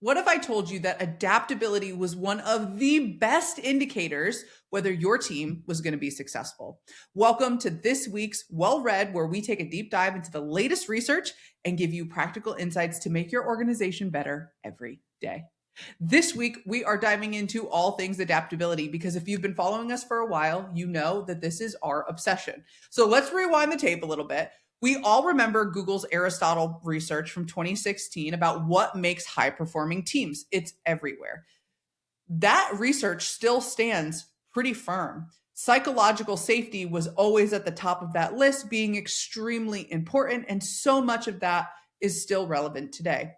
What if I told you that adaptability was one of the best indicators whether your team was going to be successful? Welcome to this week's Well Read, where we take a deep dive into the latest research and give you practical insights to make your organization better every day. This week, we are diving into all things adaptability because if you've been following us for a while, you know that this is our obsession. So let's rewind the tape a little bit. We all remember Google's Aristotle research from 2016 about what makes high-performing teams. It's everywhere. That research still stands pretty firm. Psychological safety was always at the top of that list, being extremely important, and so much of that is still relevant today.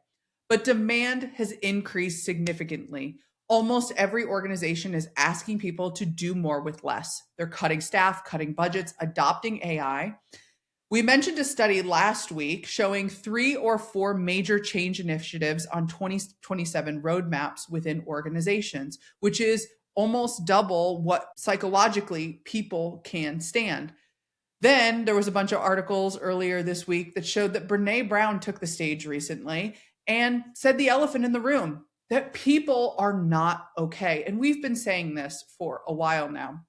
But demand has increased significantly. Almost every organization is asking people to do more with less. They're cutting staff, cutting budgets, adopting AI. We mentioned a study last week showing 3 or 4 major change initiatives on 2027 roadmaps within organizations, which is almost double what psychologically people can stand. Then there was a bunch of articles earlier this week that showed that Brene Brown took the stage recently and said the elephant in the room, that people are not okay. And we've been saying this for a while now.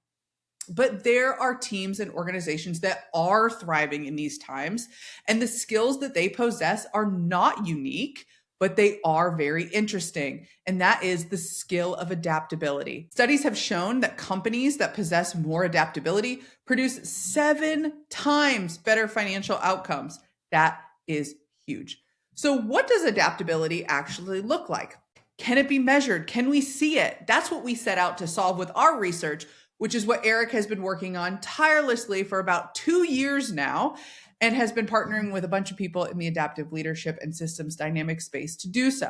But there are teams and organizations that are thriving in these times, and the skills that they possess are not unique, but they are very interesting. And that is the skill of adaptability. Studies have shown that companies that possess more adaptability produce 7 times better financial outcomes. That is huge. So what does adaptability actually look like? Can it be measured? Can we see it? That's what we set out to solve with our research, which is what Eric has been working on tirelessly for about 2 years now and has been partnering with a bunch of people in the adaptive leadership and systems dynamic space to do so.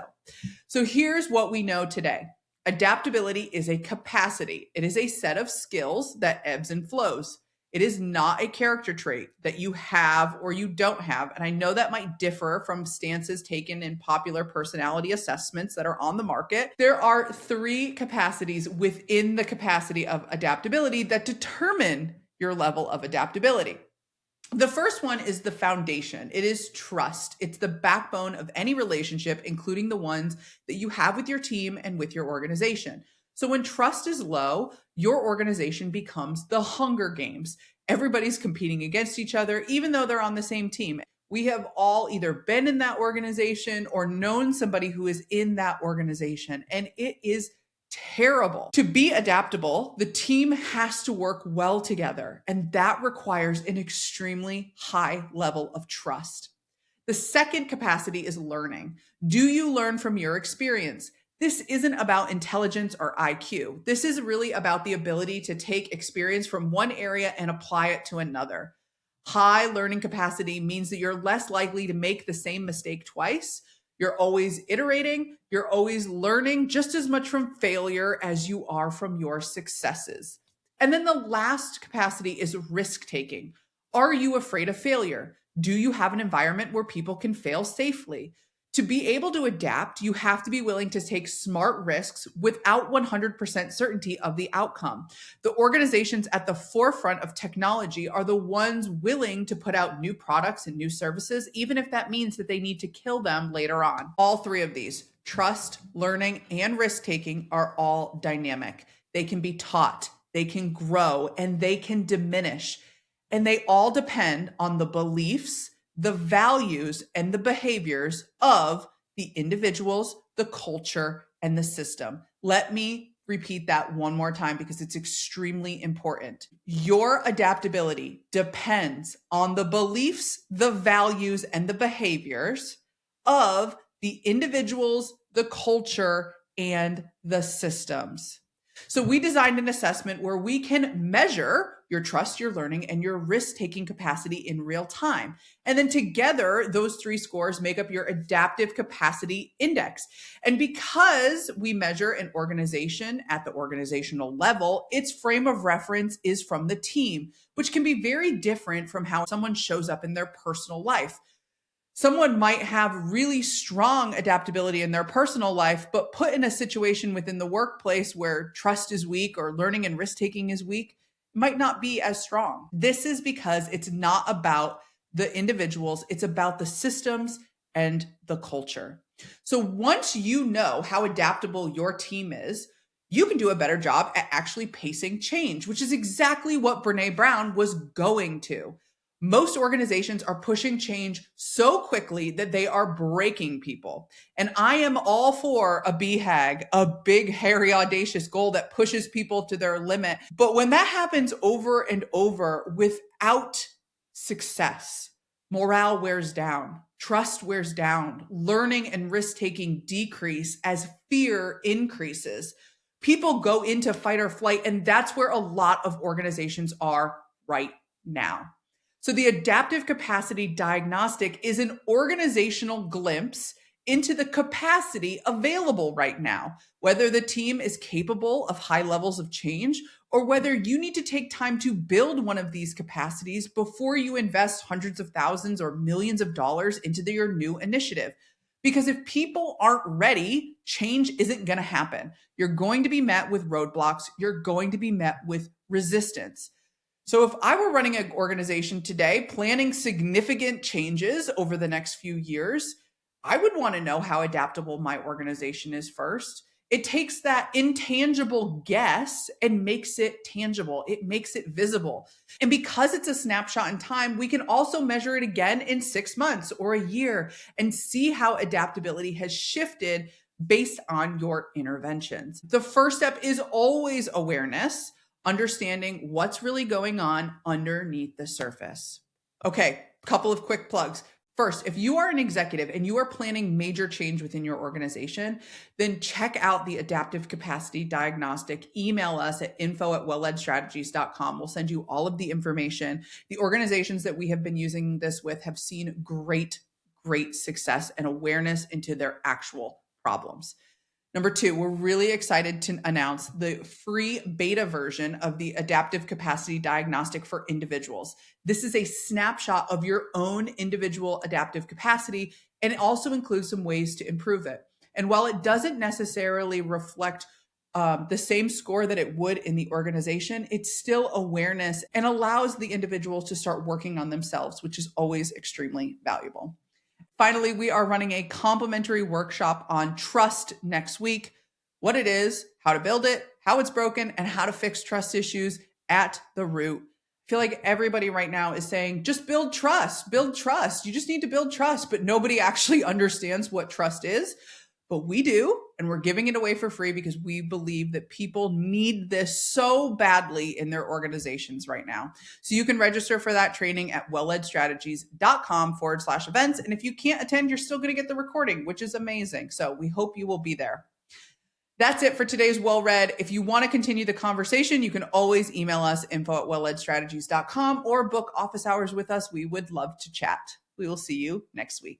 So here's what we know today. Adaptability is a capacity. It is a set of skills that ebbs and flows. It is not a character trait that you have or you don't have. And I know that might differ from stances taken in popular personality assessments that are on the market. There are 3 capacities within the capacity of adaptability that determine your level of adaptability. The first one is the foundation. It is trust. It's the backbone of any relationship, including the ones that you have with your team and with your organization. So when trust is low, your organization becomes the Hunger Games. Everybody's competing against each other, even though they're on the same team. We have all either been in that organization or known somebody who is in that organization, and it is terrible. To be adaptable, the team has to work well together, and that requires an extremely high level of trust. The second capacity is learning. Do you learn from your experience? This isn't about intelligence or IQ. This is really about the ability to take experience from one area and apply it to another. High learning capacity means that you're less likely to make the same mistake twice. You're always iterating. You're always learning just as much from failure as you are from your successes. And then the last capacity is risk taking. Are you afraid of failure? Do you have an environment where people can fail safely? To be able to adapt, you have to be willing to take smart risks without 100% certainty of the outcome. The organizations at the forefront of technology are the ones willing to put out new products and new services, even if that means that they need to kill them later on. All 3 of these, trust, learning, and risk-taking, are all dynamic. They can be taught, they can grow, and they can diminish. And they all depend on the beliefs, the values, and the behaviors of the individuals, the culture, and the system. Let me repeat that one more time because it's extremely important. Your adaptability depends on the beliefs, the values, and the behaviors of the individuals, the culture, and the systems. So we designed an assessment where we can measure your trust, your learning, and your risk-taking capacity in real time. And then together, those 3 scores make up your adaptive capacity index. And because we measure an organization at the organizational level, its frame of reference is from the team, which can be very different from how someone shows up in their personal life. Someone might have really strong adaptability in their personal life, but put in a situation within the workplace where trust is weak or learning and risk-taking is weak, might not be as strong. This is because it's not about the individuals, it's about the systems and the culture. So once you know how adaptable your team is, you can do a better job at actually pacing change, which is exactly what Brene Brown was going to. Most organizations are pushing change so quickly that they are breaking people. And I am all for a BHAG, a big, hairy, audacious goal that pushes people to their limit. But when that happens over and over without success, morale wears down, trust wears down, learning and risk taking decrease as fear increases. People go into fight or flight, and that's where a lot of organizations are right now. So, the adaptive capacity diagnostic is an organizational glimpse into the capacity available right now, whether the team is capable of high levels of change or whether you need to take time to build one of these capacities before you invest hundreds of thousands or millions of dollars into your new initiative. Because if people aren't ready, change isn't going to happen. You're going to be met with roadblocks. You're going to be met with resistance. So if I were running an organization today, planning significant changes over the next few years, I would want to know how adaptable my organization is first. It takes that intangible guess and makes it tangible. It makes it visible. And because it's a snapshot in time, we can also measure it again in 6 months or a year and see how adaptability has shifted based on your interventions. The first step is always awareness, understanding what's really going on underneath the surface. Okay, couple of quick plugs. First, if you are an executive and you are planning major change within your organization, then check out the Adaptive Capacity Diagnostic. Email us at info@welledstrategies.com. We'll send you all of the information. The organizations that we have been using this with have seen great success and awareness into their actual problems. Number 2, we're really excited to announce the free beta version of the Adaptive Capacity Diagnostic for individuals. This is a snapshot of your own individual adaptive capacity, and it also includes some ways to improve it. And while it doesn't necessarily reflect the same score that it would in the organization, it's still awareness and allows the individuals to start working on themselves, which is always extremely valuable. Finally, we are running a complimentary workshop on trust next week. What it is, how to build it, how it's broken, and how to fix trust issues at the root. I feel like everybody right now is saying, just build trust, build trust. You just need to build trust, but nobody actually understands what trust is. But we do, and we're giving it away for free because we believe that people need this so badly in their organizations right now. So you can register for that training at welledstrategies.com/events. And if you can't attend, you're still going to get the recording, which is amazing. So we hope you will be there. That's it for today's Well Read. If you want to continue the conversation, you can always email us info@welledstrategies.com or book office hours with us. We would love to chat. We will see you next week.